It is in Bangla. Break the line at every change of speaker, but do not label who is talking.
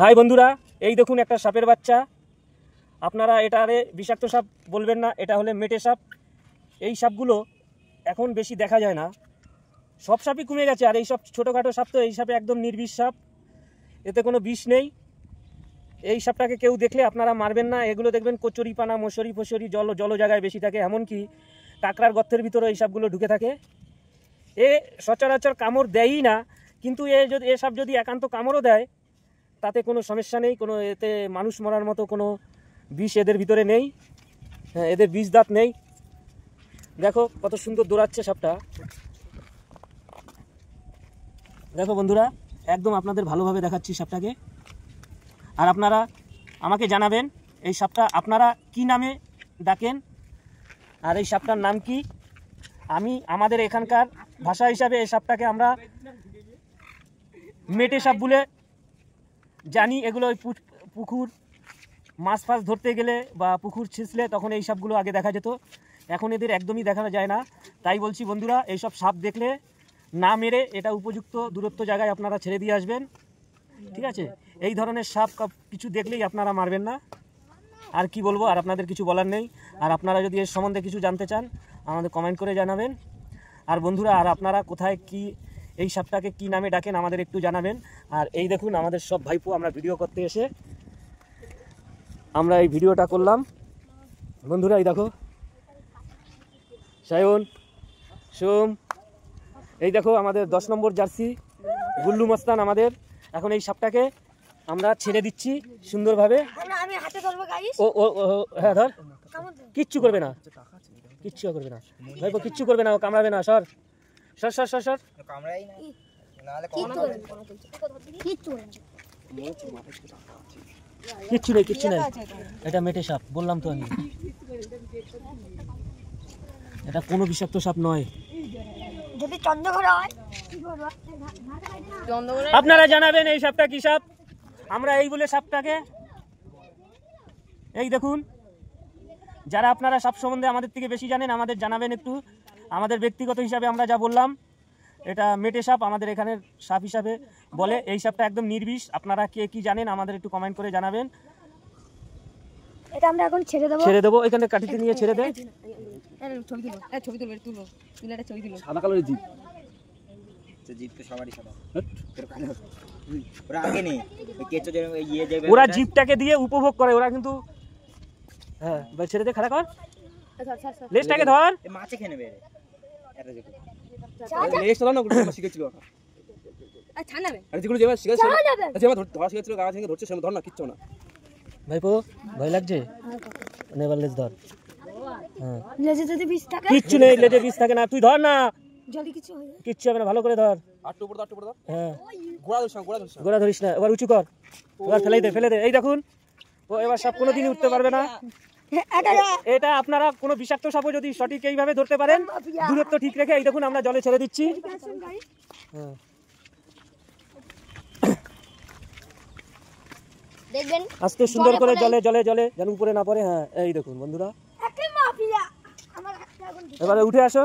হাই বন্ধুরা, এই দেখুন একটা সাপের বাচ্চা। আপনারা এটারে বিষাক্ত সাপ বলবেন না, এটা হলে মেটে সাপ। এই সাপগুলো এখন বেশি দেখা যায় না, সব সাপই কমে গেছে। আর এই সব ছোটোখাটো সাপ তো, এই সাপে একদম নির্বিষ সাপ, এতে কোনো বিষ নেই। এই সাপটাকে কেউ দেখলে আপনারা মারবেন না। এগুলো দেখবেন কচুরি পানা, মশারি ফসরি জল জায়গায় বেশি থাকে, এমনকি কাঁকড়ার গর্তের ভিতরে এই সাপগুলো ঢুকে থাকে। এ সচরাচর কামড় দেয়ই না, কিন্তু এ সাপ যদি একান্ত কামড়ও দেয় তাতে কোনো সমস্যা নেই, কোনো এতে মানুষ মরার মতো কোনো বিষ এদের ভিতরে নেই। হ্যাঁ, এদের বিষ দাঁত নেই। দেখো কত সুন্দর দৌড়াচ্ছে সাপটা। দেখো বন্ধুরা, একদম আপনাদের ভালোভাবে দেখাচ্ছি সাপটাকে। আর আপনারা আমাকে জানাবেন এই সাপটা আপনারা কি নামে ডাকেন, আর এই সাপটার নাম কি। আমাদের এখানকার ভাষা হিসাবে এই সাপটাকে আমরা মেটে সাপ বলে জানি। এগুলো ওই পুকুর মাছ ফাছ ধরতে গেলে বা পুকুর ছিঁচলে তখন এই সাপগুলো আগে দেখা যেত, এখন এদের একদমই দেখা যায় না। তাই বলছি বন্ধুরা, এইসব সাপ দেখলে না মেরে এটা উপযুক্ত দূরত্ব জায়গায় আপনারা ছেড়ে দিয়ে আসবেন, ঠিক আছে? এই ধরনের সাপ কিছু দেখলেই আপনারা মারবেন না। আর কি বলবো, আর আপনাদের কিছু বলার নেই। আর আপনারা যদি এর সম্বন্ধে কিছু জানতে চান আমাদের কমেন্ট করে জানাবেন। আর বন্ধুরা, আর আপনারা কোথায় কি এই সাপটাকে কি নামে ডাকেন আমাদের একটু জানাবেন। আর এই দেখুন আমাদের সব ভাইপো, আমরা ভিডিও করতে এসে আমরা এই ভিডিওটা করলাম। বন্ধুরা এই দেখো সায়ন, সোম, এই দেখো আমাদের 10 নম্বর জার্সি গুল্লু মস্তান আমাদের। এখন এই সাপটাকে আমরা ছেড়ে দিচ্ছি সুন্দরভাবে। ও ও হ্যাঁ, ধর, কিচ্ছু করবে না, কিচ্ছু করবে না ভাইপো, কিচ্ছু করবে না, ও কামড়াবে না। সর সর সর সর সর, কিচ্ছু নেই, কিচ্ছু নেই। এটা মেটে সাপ, বললাম তো আমি, এটা কোনো বিষাক্ত সাপ নয়। আপনারা জানাবেন এই সাপটা কি সাপ। আমরা এই বলে সাপটাকে, এই দেখুন, যারা আপনারা সাপ সম্বন্ধে আমাদের থেকে বেশি জানেন আমাদের জানাবেন একটু। আমাদের ব্যক্তিগত হিসাবে আমরা যা বললাম, এটা মেটে সাপ আমাদের এখানের সাপ হিসাবে বলে। এই সাপটা একদম নির্বিষ। আপনারা কে কি জানেন আমাদের একটু কমেন্ট করে জানাবেন।
এটা আমরা এখন ছেড়ে দেবো,
এখানে কাঠিতে নিয়ে ছেড়ে দেয়।
সাদা কালারের জিপ, জিপ তো সবারই সাদা।
ওরা জিপটাকে দিয়ে উপভোগ করে, ওরা কিন্তু হ্যাঁ ছেড়ে দে, খাড়া কর, লেজটাকে ধর,
মাছে খেয়ে নেবে।
ভাইপো ভয় লাগছে, নেবার লেজ ধর।
কিচ্ছু
নেই, লেজে বিষ থাকে না, তুই ধর না,
কিচ্ছু
হবে না, ভালো করে ধর। হ্যাঁ, গোড়া ধরিস না, এবার উঁচু কর, এবার ফেলে দে। এই দেখুন, ও এবার সাপ কোনোদিনই উঠতে পারবে না। এটা আপনারা কোনো বিষাক্ত সাপও যদি সঠিক এইভাবে ধরতে পারেন, দূরত্ব ঠিক রেখে, এই দেখুন আমরা জলে ছেড়ে দিচ্ছি। হ্যাঁ,
দেখবেন
আস্তে সুন্দর করে জলে জলে জলে যেন উপরে না পড়ে। হ্যাঁ, এই দেখুন বন্ধুরা, এবারে উঠে আসো।